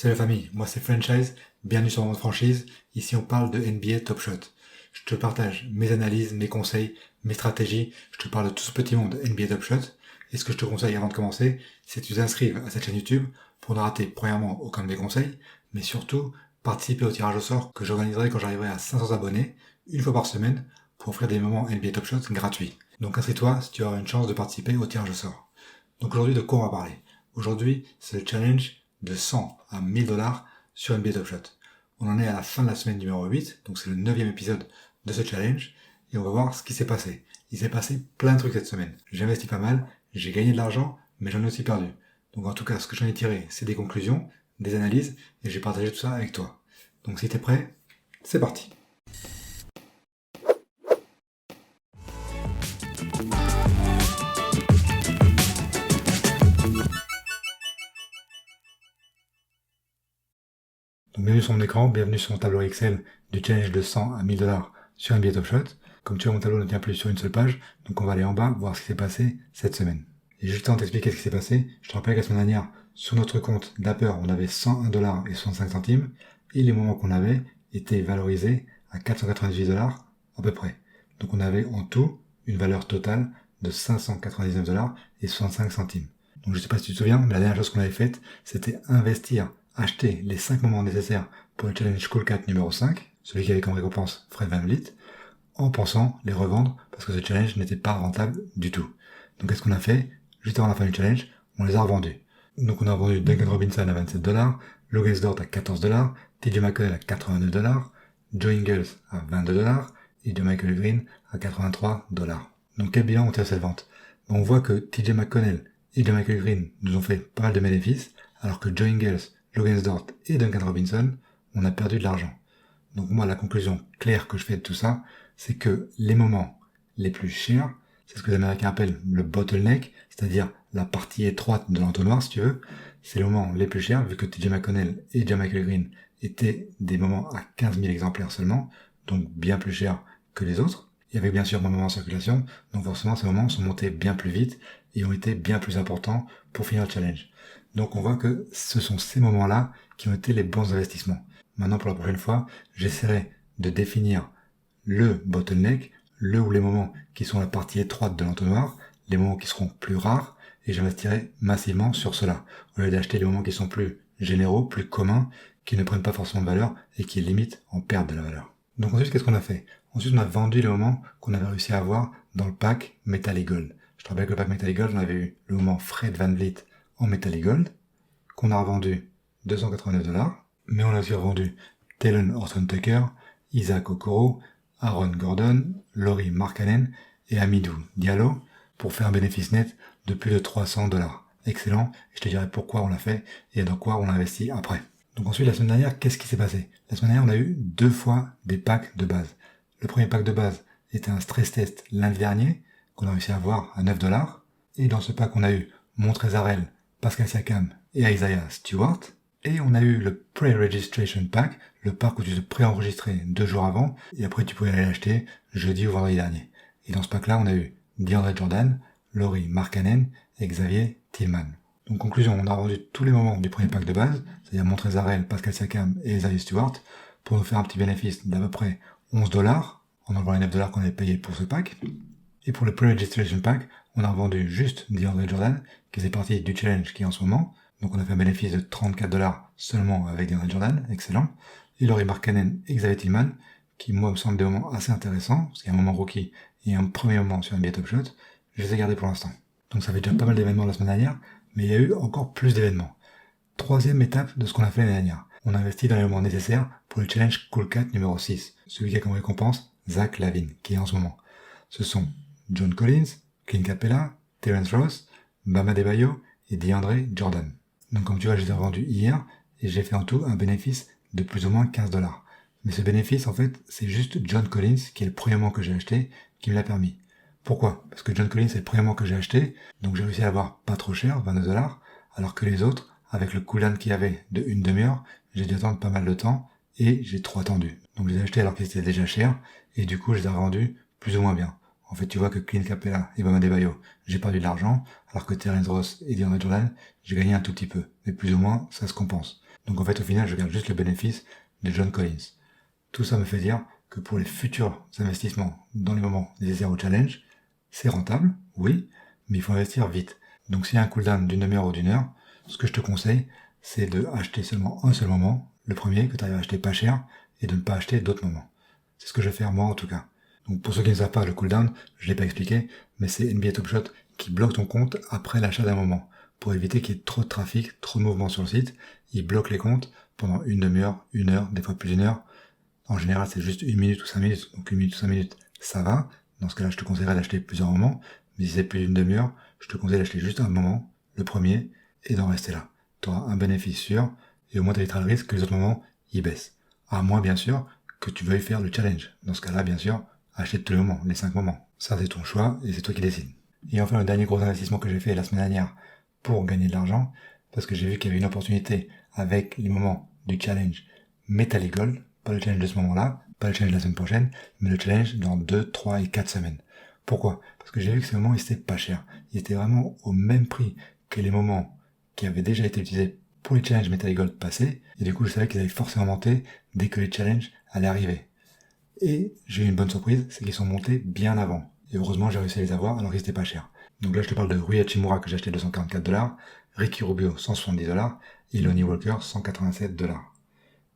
Salut la famille, moi c'est Franchise, bienvenue sur mon franchise, ici on parle de NBA Top Shot. Je te partage mes analyses, mes conseils, mes stratégies, je te parle de tout ce petit monde NBA Top Shot, et ce que je te conseille avant de commencer, c'est que tu t'inscrives à cette chaîne YouTube pour ne rater premièrement aucun de mes conseils, mais surtout participer au tirage au sort que j'organiserai quand j'arriverai à 500 abonnés, une fois par semaine, pour offrir des moments NBA Top Shot gratuits. Donc inscris-toi si tu auras une chance de participer au tirage au sort. Donc aujourd'hui, de quoi on va parler? Aujourd'hui, c'est le challenge de 100 à 1000 dollars sur NBA Top Shot. On en est à la fin de la semaine numéro 8, donc c'est le 9e épisode de ce challenge, et on va voir ce qui s'est passé. Il s'est passé plein de trucs cette semaine. J'ai investi pas mal, j'ai gagné de l'argent, mais j'en ai aussi perdu. Donc en tout cas, ce que j'en ai tiré, c'est des conclusions, des analyses, et j'ai partagé tout ça avec toi. Donc si t'es prêt, c'est parti. Donc bienvenue sur mon écran, bienvenue sur mon tableau Excel du challenge de 100 à 1000 dollars sur NBA Top Shot. Comme tu vois, mon tableau ne tient plus sur une seule page, donc on va aller en bas voir ce qui s'est passé cette semaine. Et juste avant de t'expliquer ce qui s'est passé, je te rappelle que la semaine dernière, sur notre compte Dapper, on avait 101 dollars et 65 centimes, et les moments qu'on avait étaient valorisés à 498 dollars à peu près. Donc on avait en tout une valeur totale de 599 dollars et 65 centimes. Donc je sais pas si tu te souviens, mais la dernière chose qu'on avait faite, c'était investir, acheter les 5 moments nécessaires pour le challenge Cool 4 numéro 5, celui qui avait comme récompense Fred VanVleet, en pensant les revendre parce que ce challenge n'était pas rentable du tout. Donc qu'est-ce qu'on a fait? Juste avant la fin du challenge, on les a revendus. Donc on a vendu Duncan Robinson à 27 dollars, Logan Dort à 14 dollars, TJ McConnell à 89 dollars, Joe Ingles à 22 dollars et Michael Green à 83 dollars. Donc quel bilan on tire cette vente? On voit que TJ McConnell et Michael Green nous ont fait pas mal de bénéfices, alors que Joe Ingles, Logan Dort et Duncan Robinson, on a perdu de l'argent. Donc moi, la conclusion claire que je fais de tout ça, c'est que les moments les plus chers, c'est ce que les Américains appellent le bottleneck, c'est-à-dire la partie étroite de l'entonnoir, si tu veux, c'est les moments les plus chers, vu que TJ McConnell et Michael Green étaient des moments à 15 000 exemplaires seulement, donc bien plus chers que les autres. Il y avait bien sûr un moment en circulation, donc forcément ces moments sont montés bien plus vite et ont été bien plus importants pour finir le challenge. Donc on voit que ce sont ces moments-là qui ont été les bons investissements. Maintenant, pour la prochaine fois, j'essaierai de définir le bottleneck, le ou les moments qui sont la partie étroite de l'entonnoir, les moments qui seront plus rares, et j'investirai massivement sur cela, au lieu d'acheter les moments qui sont plus généraux, plus communs, qui ne prennent pas forcément de valeur et qui limite en perdent de la valeur. Donc ensuite, qu'est-ce qu'on a fait? Ensuite, on a vendu les moments qu'on avait réussi à avoir dans le pack Metallic Gold. Je te rappelle que le pack Metallic Gold, on avait eu le moment Fred VanVleet en Metallic Gold, qu'on a revendu 289 dollars, mais on a aussi revendu Talen Horton-Tucker, Isaac Okoro, Aaron Gordon, Laurie Markkanen et Hamidou Diallo pour faire un bénéfice net de plus de 300 dollars. Excellent, je te dirai pourquoi on l'a fait et dans quoi on l'a investi après. Donc ensuite, la semaine dernière, qu'est-ce qui s'est passé? La semaine dernière, on a eu 2 fois des packs de base. Le premier pack de base était un stress test lundi dernier, qu'on a réussi à avoir à 9 dollars. Et dans ce pack, on a eu Montrezl, Pascal Siakam et Isaiah Stewart. Et on a eu le Pre-Registration Pack, le pack où tu te pré-enregistrais 2 jours avant, et après tu pouvais aller l'acheter jeudi ou vendredi dernier. Et dans ce pack-là, on a eu DeAndre Jordan, Laurie Markkanen et Xavier Tillman. Donc conclusion, on a vendu tous les moments du premier pack de base, c'est-à-dire Montrezl, Pascal Siakam et Isaiah Stewart, pour nous faire un petit bénéfice d'à peu près 11 dollars, en enlevant les 9 dollars qu'on avait payé pour ce pack. Et pour le Pre-Registration Pack, on a revendu juste DeAndre Jordan, qui faisait partie du challenge qui est en ce moment. Donc on a fait un bénéfice de 34 dollars seulement avec DeAndre Jordan, excellent. Et Laurie Markkanen et Xavier Tillman, qui moi me semblent des moments assez intéressants, parce qu'il y a un moment rookie et un premier moment sur NBA Top Shot, je les ai gardés pour l'instant. Donc ça fait déjà pas mal d'événements la semaine dernière, mais il y a eu encore plus d'événements. Troisième étape de ce qu'on a fait l'année dernière. On a investi dans les moments nécessaires pour le challenge Cool 4 numéro 6, celui qui a comme récompense Zach LaVine, qui est en ce moment. Ce sont John Collins, Clint Capella, Terence Ross, Bam Adebayo et DeAndre Jordan. Donc comme tu vois, je les ai revendus hier et j'ai fait en tout un bénéfice de plus ou moins 15 dollars. Mais ce bénéfice, en fait, c'est juste John Collins, qui est le premier moment que j'ai acheté, qui me l'a permis. Pourquoi? Parce que John Collins est le premier moment que j'ai acheté, donc j'ai réussi à l'avoir pas trop cher, 22 dollars, alors que les autres, avec le cooldown qu'il y avait de une demi-heure, j'ai dû attendre pas mal de temps et j'ai trop attendu. Donc je les ai achetés alors qu'ils étaient déjà chers et du coup je les ai revendus plus ou moins bien. En fait, tu vois que Clint Capella et Bam Adebayo, j'ai perdu de l'argent, alors que Terence Ross et DeAndre Jordan, j'ai gagné un tout petit peu. Mais plus ou moins, ça se compense. Donc en fait, au final, je garde juste le bénéfice de John Collins. Tout ça me fait dire que pour les futurs investissements dans les moments des zéro challenge, c'est rentable, oui, mais il faut investir vite. Donc s'il y a un cooldown d'une demi-heure ou d'une heure, ce que je te conseille, c'est de acheter seulement un seul moment, le premier que tu arrives à acheter pas cher, et de ne pas acheter d'autres moments. C'est ce que je vais faire moi en tout cas. Donc pour ceux qui ne savent pas, le cooldown, je l'ai pas expliqué, mais c'est NBA Top Shot qui bloque ton compte après l'achat d'un moment. Pour éviter qu'il y ait trop de trafic, trop de mouvements sur le site, il bloque les comptes pendant une demi-heure, une heure, des fois plus d'une heure. En général, c'est juste 1 minute ou 5 minutes. Donc 1 minute ou 5 minutes, ça va. Dans ce cas-là, je te conseillerais d'acheter plusieurs moments. Mais si c'est plus d'une demi-heure, je te conseille d'acheter juste un moment, le premier, et d'en rester là. Tu auras un bénéfice sûr, et au moins tu éviteras le risque que les autres moments, ils baissent. À moins, bien sûr, que tu veuilles faire le challenge. Dans ce cas-là, bien sûr, achète tous les moments, les 5 moments. Ça, c'est ton choix, et c'est toi qui décides. Et enfin, le dernier gros investissement que j'ai fait la semaine dernière pour gagner de l'argent, parce que j'ai vu qu'il y avait une opportunité avec les moments du challenge Metallic Gold, pas le challenge de ce moment-là, pas le challenge de la semaine prochaine, mais le challenge dans 2, 3 et 4 semaines. Pourquoi? Parce que j'ai vu que ces moments, ils étaient pas chers. Ils étaient vraiment au même prix que les moments qui avaient déjà été utilisés pour les challenges Metallic Gold passés, et du coup, je savais qu'ils allaient forcément monter dès que les challenges allaient arriver. Et j'ai eu une bonne surprise, c'est qu'ils sont montés bien avant. Et heureusement, j'ai réussi à les avoir alors qu'ils étaient pas chers. Donc là, je te parle de Rui Hachimura que j'ai acheté $244, Ricky Rubio $170 et Lonnie Walker $187.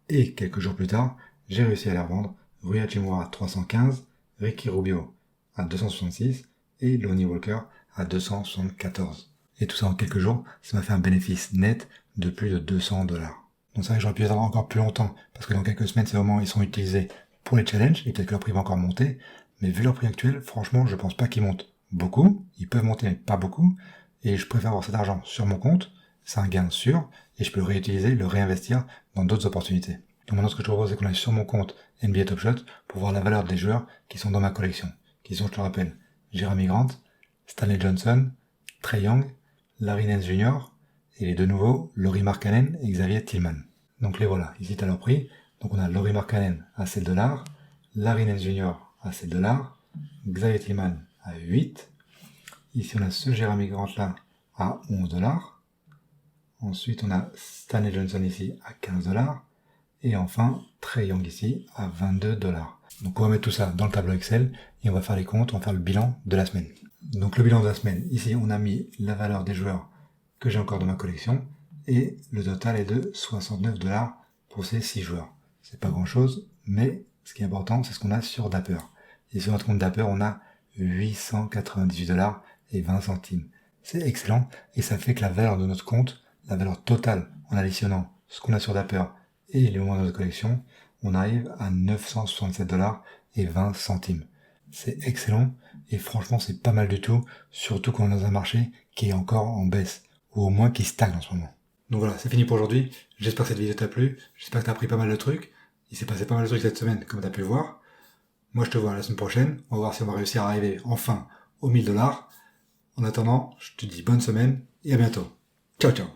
Et quelques jours plus tard, j'ai réussi à les revendre. Rui Hachimura à 315, Ricky Rubio à 266 et Lonnie Walker à 274. Et tout ça en quelques jours, ça m'a fait un bénéfice net de plus de $200. Donc c'est vrai que j'aurais pu les avoir encore plus longtemps, parce que dans quelques semaines, ces moments, ils sont utilisés pour les challenges, et peut-être que leur prix va encore monter, mais vu leur prix actuel, franchement, je pense pas qu'ils montent beaucoup, ils peuvent monter, mais pas beaucoup, et je préfère avoir cet argent sur mon compte, c'est un gain sûr, et je peux le réutiliser, le réinvestir dans d'autres opportunités. Donc maintenant, ce que je te propose, c'est qu'on aille sur mon compte NBA Top Shot pour voir la valeur des joueurs qui sont dans ma collection, qui sont, je te rappelle, Jeremy Grant, Stanley Johnson, Trae Young, Larry Nance Jr., et les deux nouveaux, Lauri Markkanen et Xavier Tillman. Donc les voilà, ici tu as leur prix. Donc on a Lauri Markkanen à $7, Larry Nance Jr. à $7, Xavier Tillman à 8. Ici on a ce Jeremy Grant là à $11. Ensuite on a Stanley Johnson ici à $15. Et enfin Trae Young ici à $22. Donc on va mettre tout ça dans le tableau Excel et on va faire les comptes, on va faire le bilan de la semaine. Donc le bilan de la semaine, ici on a mis la valeur des joueurs que j'ai encore dans ma collection et le total est de $69 pour ces 6 joueurs. C'est pas grand chose, mais ce qui est important, c'est ce qu'on a sur Dapper. Et sur notre compte Dapper, on a $898 et 20 centimes. C'est excellent, et ça fait que la valeur de notre compte, la valeur totale, en additionnant ce qu'on a sur Dapper et les moments de notre collection, on arrive à $967 et 20 centimes. C'est excellent, et franchement, c'est pas mal du tout, surtout quand on est dans un marché qui est encore en baisse, ou au moins qui stagne en ce moment. Donc voilà, c'est fini pour aujourd'hui. J'espère que cette vidéo t'a plu. J'espère que t'as appris pas mal de trucs. Il s'est passé pas mal de trucs cette semaine, comme t'as pu le voir. Moi, je te vois la semaine prochaine. On va voir si on va réussir à arriver enfin aux $1000. En attendant, je te dis bonne semaine et à bientôt. Ciao, ciao.